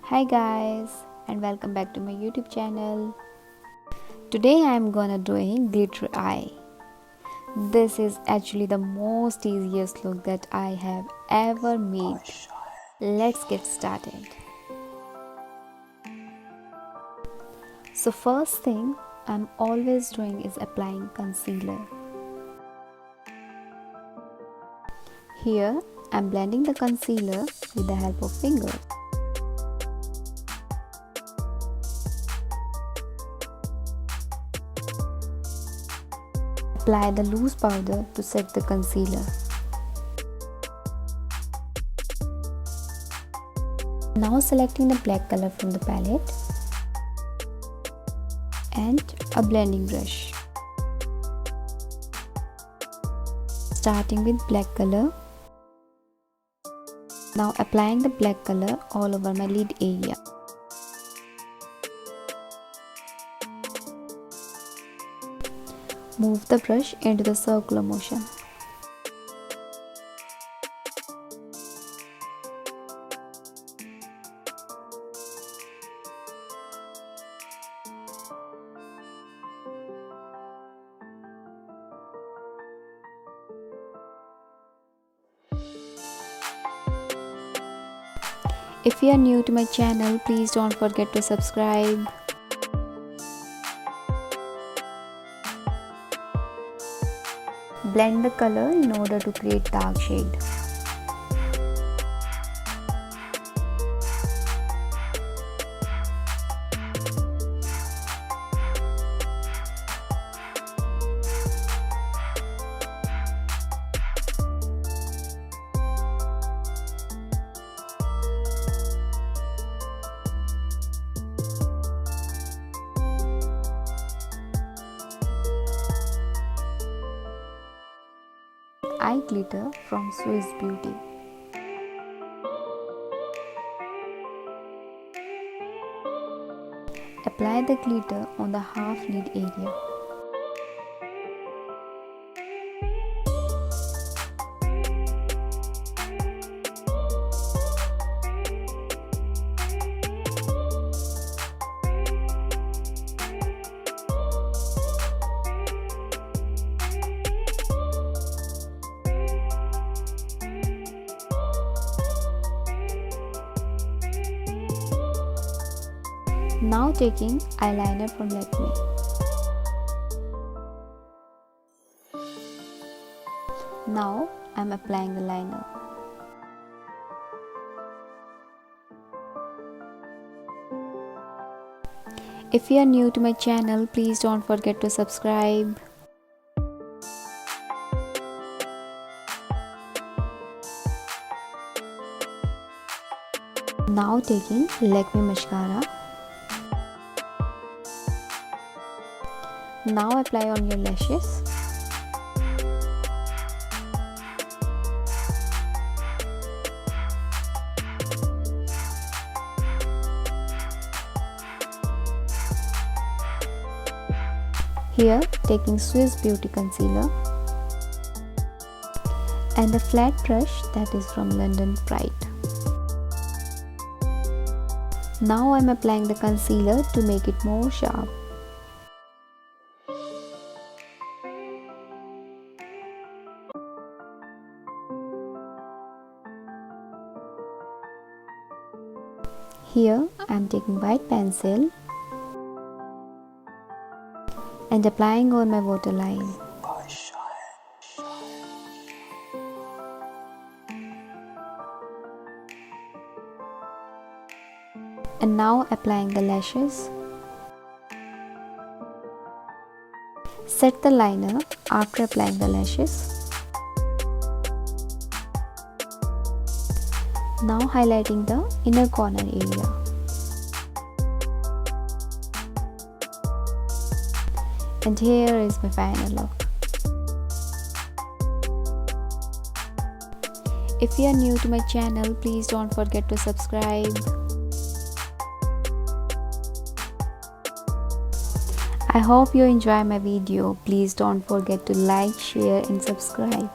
Hi guys, and welcome back to my YouTube channel. Today I am gonna doing glittery eye. This is actually the most easiest look that I have ever made. Let's get started. So first thing I'm always doing is applying concealer. Here I'm blending the concealer with the help of fingers. Apply the loose powder to set the concealer. Now selecting the black color from the palette and a blending brush. Starting with black color. Now applying the black color all over my lid area. Move the brush into the circular motion. If you are new to my channel, please don't forget to subscribe. Blend the color in order to create dark shade. Eye glitter from Swiss Beauty. Apply the glitter on the half lid area. Now taking eyeliner from Lakme. Now I am applying the liner. If you are new to my channel, please don't forget to subscribe. Now taking Lakme mascara. Now apply on your lashes. Here taking Swiss Beauty concealer and a flat brush that is from London Pride. Now I am applying the concealer to make it more sharp. Here I am taking white pencil and applying on my waterline. And now applying the lashes. Set the liner after applying the lashes. Now highlighting the inner corner area. And here is my final look. If you are new to my channel, please don't forget to subscribe. I hope you enjoy my video. Please don't forget to like, share and subscribe.